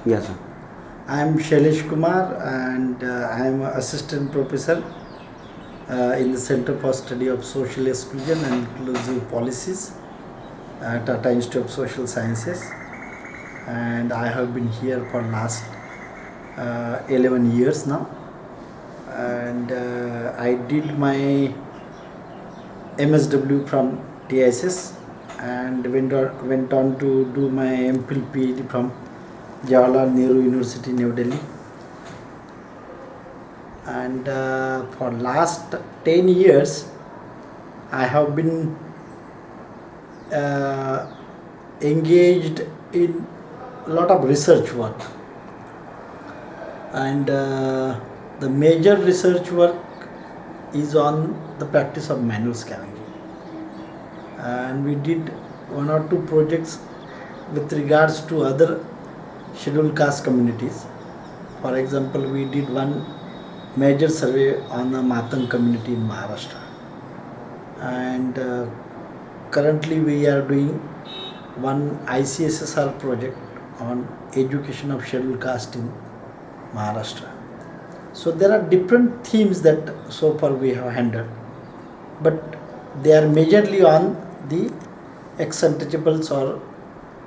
Yes, sir. I am Shailesh Kumar and I am an assistant professor in the Center for Study of Social Exclusion and Inclusive Policies at Tata Institute of Social Sciences, and I have been here for last 11 years now, and I did my MSW from TISS and went on to do my MPhil PhD from Jawaharlal Nehru University, New Delhi. And for last 10 years, I have been engaged in a lot of research work. And the major research work is on the practice of manual scavenging. And we did one or two projects with regards to other scheduled caste communities. For example, we did one major survey on the Matang community in Maharastra, and currently we are doing one ICSSR project on education of scheduled caste in Maharashtra. So there are different themes that so far we have handled, but they are majorly on the ex-untouchables or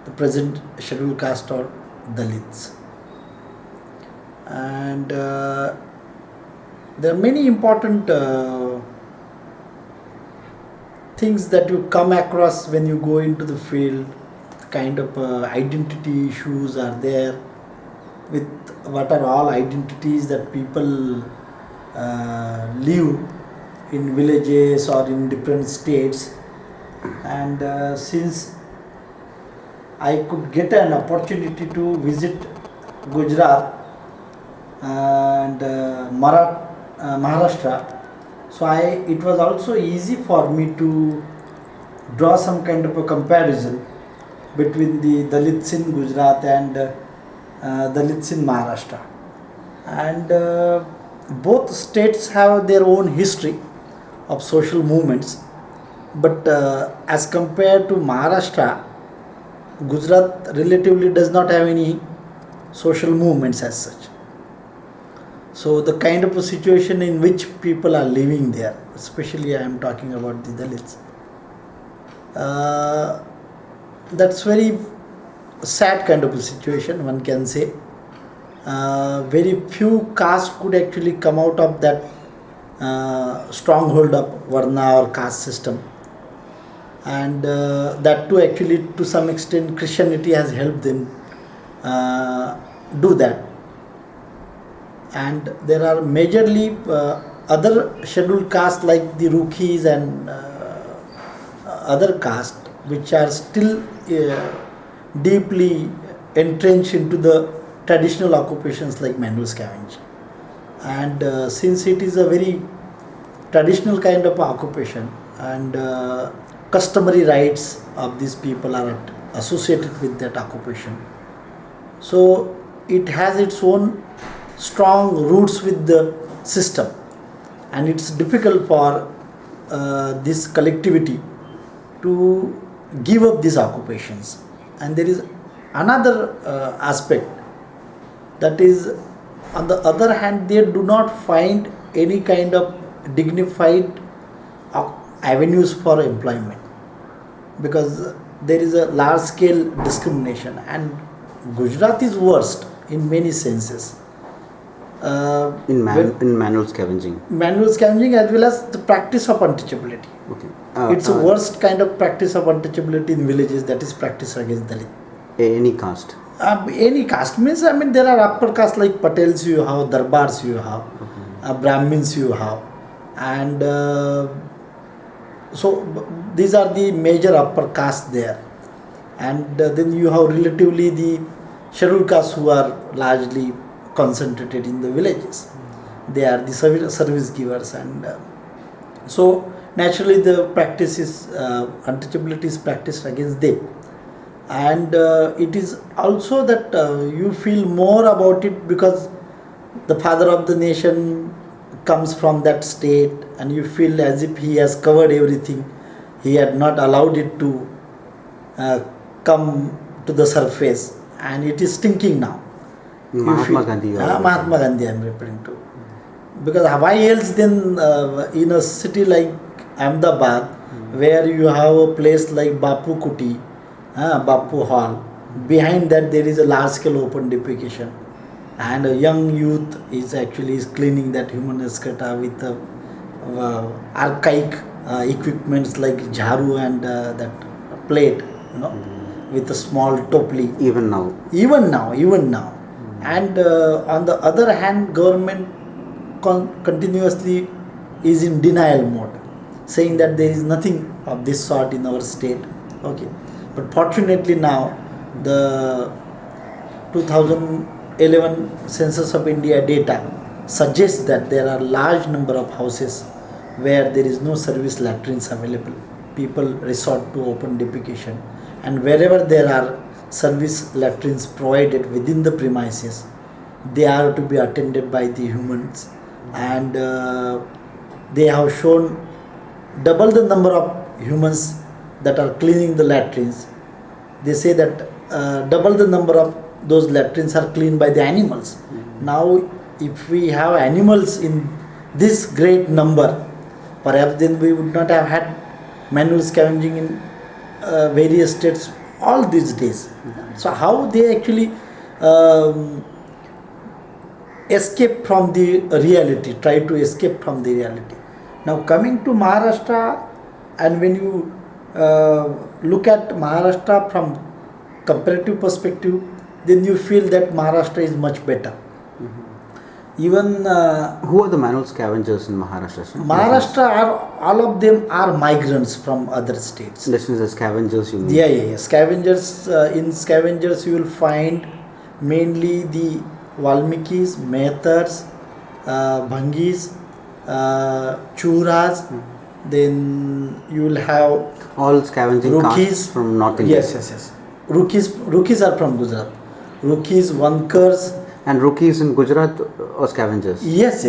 the present scheduled caste or dalits. And there are many important things that you come across when you go into the field. Kind of identity issues are there, with what are all identities that people live in villages or in different states. And since I could get an opportunity to visit Gujarat and Maharastra, so it was also easy for me to draw some kind of a comparison between the dalits in Gujarat and dalits in Maharashtra. And both states have their own history of social movements, but as compared to Maharashtra, Gujarat relatively does not have any social movements as such. So the kind of a situation in which people are living there, especially I am talking about the dalits, that's very sad kind of a situation, one can say. Very few castes could actually come out of that stronghold of Varna or caste system, and that too actually to some extent Christianity has helped them do that. And there are majorly other scheduled castes like the Rukhis and other castes which are still deeply entrenched into the traditional occupations like manual scavenging. And since it is a very traditional kind of occupation, and customary rights of these people are associated with that occupation, so it has its own strong roots with the system, and it's difficult for this collectivity to give up these occupations. And there is another aspect, that is, on the other hand, they do not find any kind of dignified avenues for employment, because there is a large scale discrimination, and Gujarat is worst in many senses. In manual scavenging. Manual scavenging as well as the practice of untouchability. Okay. It's a worst kind of practice of untouchability in villages, that is practice against Dalit. Any caste? Any caste means, I mean, there are upper castes like Patels you have, Darbars you have, Brahmins you have, and so these are the major upper castes there. And then you have relatively the scheduled castes who are largely concentrated in the villages. They are the service givers, and so naturally the practice is untouchability is practiced against them. And it is also that you feel more about it because the father of the nation comes from that state, and you feel as if he has covered everything. He had not allowed it to come to the surface, and it is stinking now. Mahatma Gandhi. Mahatma Gandhi I am referring to. Because why else then in a city like Ahmedabad, where you have a place like Bapu Kuti, Bapu Hall, behind that there is a large scale open defecation, and a young youth is actually cleaning that human excreta with archaic equipments like jharu and that plate, with a small topli. Even now. Even now. And on the other hand, government continuously is in denial mode, saying that there is nothing of this sort in our state. Okay, but fortunately now the 2011 Census of India data suggests that there are large number of houses where there is no service latrines available. People resort to open defecation, and wherever there are service latrines provided within the premises, they are to be attended by the humans, and they have shown double the number of humans that are cleaning the latrines. They say that double the number of those latrines are cleaned by the animals. Now if we have animals in this great number, perhaps then we would not have had manual scavenging in various states all these days. So how they actually escape from the reality, try to escape from the reality. Now coming to Maharashtra, and when you look at Maharashtra from comparative perspective, then you feel that Maharashtra is much better. Even who are the manual scavengers in Maharashtra? Maharashtra all of them are migrants from other states. This is the scavengers you mean? Yeah. Scavengers, in scavengers you will find mainly the Valmikis, Mehtars, Bhangis, Churas. Then you will have all scavenging castes from North India. Yes. Rukis are from Gujarat. Rukis, Vankars. And rookies in Gujarat or scavengers? Yes.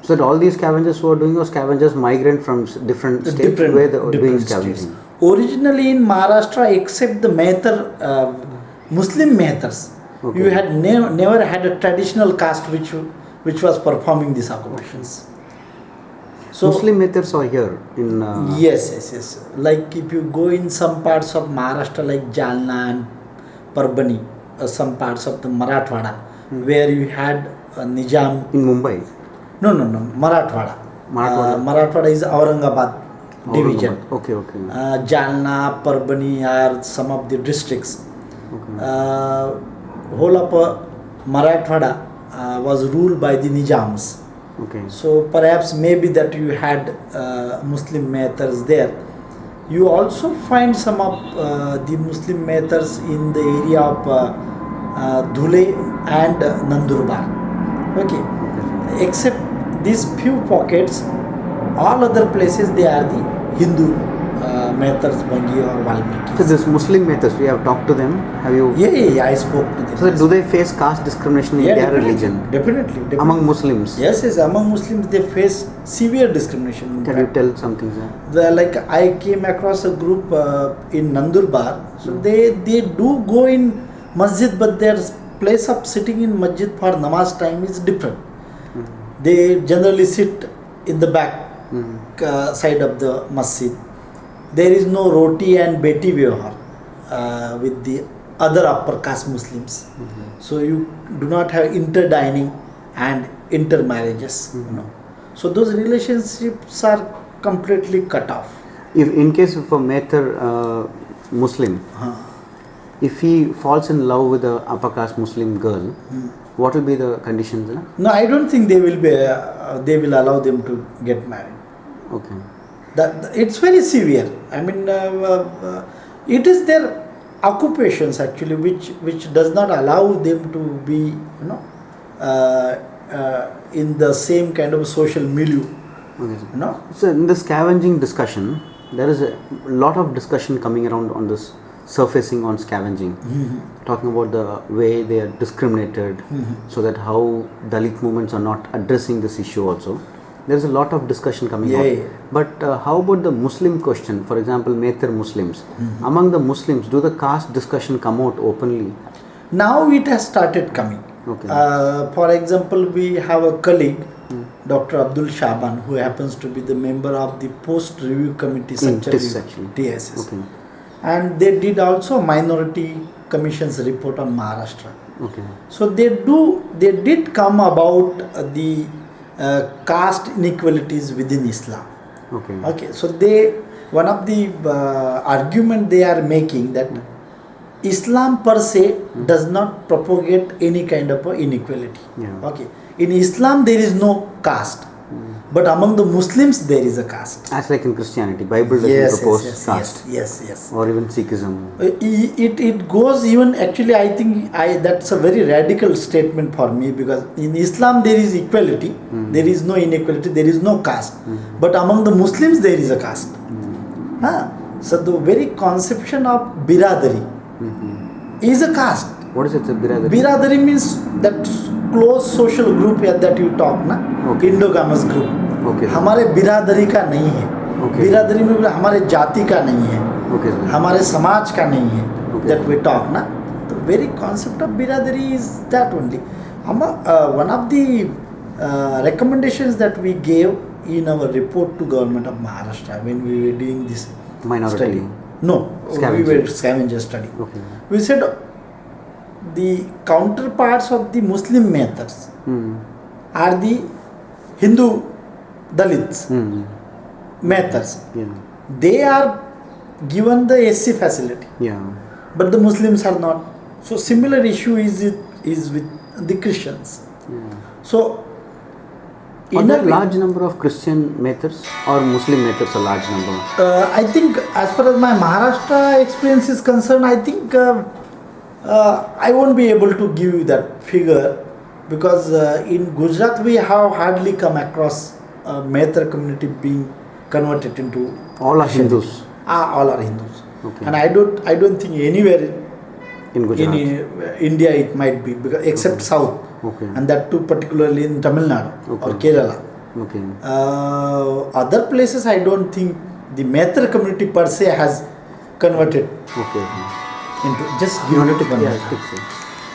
So that all these scavengers who are doing are scavengers migrant from different states where they are doing scavenging. States. Originally in Maharashtra, except the Mehtar, Muslim Mehtars, you had never had a traditional caste which was performing these occupations. So Muslim Mehtars are here in. Yes. Like if you go in some parts of Maharashtra, like Jalna and Parbani, some parts of the Marathwada, where you had Nizam. In Mumbai? No, Marathwada. Marathwada is Aurangabad division. Okay. Jalna, Parbani are some of the districts. Whole of Marathwada was ruled by the Nizams. Okay. So perhaps maybe that you had Muslim Mehtars there. You also find some of the Muslim Mehtars in the area of Dhule and Nandurbar. Okay. Except these few pockets, all other places they are the Hindu Mehtars, Bangi or Valmiki. So this Muslim Mehtars, we have talked to them. Have you? Yeah. I spoke to them. So do they face caste discrimination in their religion? Definitely. Among Muslims? Yes. Among Muslims they face severe discrimination. Can you tell something, sir? Like I came across a group in Nandurbar. So they do go in masjid, but their place of sitting in masjid for namaz time is different. They generally sit in the back side of the masjid. There is no roti and beti vyavahar with the other upper caste Muslims. So you do not have interdining and intermarriages. So those relationships are completely cut off. If in case of a Mehtar Muslim, if he falls in love with a upper caste Muslim girl, what will be the conditions? No, I don't think they will be. They will allow them to get married. Okay. It's very severe. I mean, it is their occupations actually which does not allow them to be in the same kind of social milieu. Okay. So in the scavenging discussion, there is a lot of discussion coming around on this, surfacing on scavenging, talking about the way they are discriminated, so that how Dalit movements are not addressing this issue also. There is a lot of discussion coming out. But how about the Muslim question? For example, Mehtar Muslims. Among the Muslims, do the caste discussion come out openly? Now it has started coming. Okay. For example, we have a colleague, Dr. Abdul Shaban, who happens to be the member of the Post Review Committee, such TIS actually. TSS. Okay. And they did also Minority Commission's report on Maharastra. Okay. So they did come about the caste inequalities within Islam. Okay. Okay, so one of the argument they are making that Islam per se does not propagate any kind of inequality. Yeah. Okay, in Islam there is no caste, but among the Muslims there is a caste. As like in Christianity, Bible doesn't propose caste. Yes. Or even Sikhism. It goes even, actually I think that's a very radical statement for me, because in Islam there is equality, there is no inequality, there is no caste, but among the Muslims there is a caste. So the very conception of biradari is a caste. What is it, sir? Biradari? Biradari means that close social group that you talk na, Okay. endogamous group. Okay. हमारे बिरादरी का नहीं है. Okay. बिरादरी में हमारे जाति का नहीं है. Okay, sir. हमारे समाज का नहीं है. Okay. That we talk na. The very concept of biradari is that only. One of the recommendations that we gave in our report to government of Maharashtra when we were doing this Minority. study. No, Scavenging. we were scavenger study. Okay. We said the counterparts of the Muslim Mehtars are the Hindu dalits, Mehtars. Yeah. They are given the SC facility, Yeah. but the Muslims are not. So similar issue is with the Christians. Yeah. So Are in there a a way, large number of Christian Mehtars or Muslim Mehtars a large number? I think as far as my Maharashtra experience is concerned, I think I won't be able to give you that figure, because in Gujarat we have hardly come across a Mehtar community being converted into All are Christianity. Hindus All are Hindus. Okay. And I don't think anywhere in Gujarat. in India it might be, because except south, Okay. and that too particularly in Tamil Nadu or Okay. Kerala. Okay. Other places I don't think the Mehtar community per se has converted Okay. into. Just You give wanted it to, one yeah, minute. take it.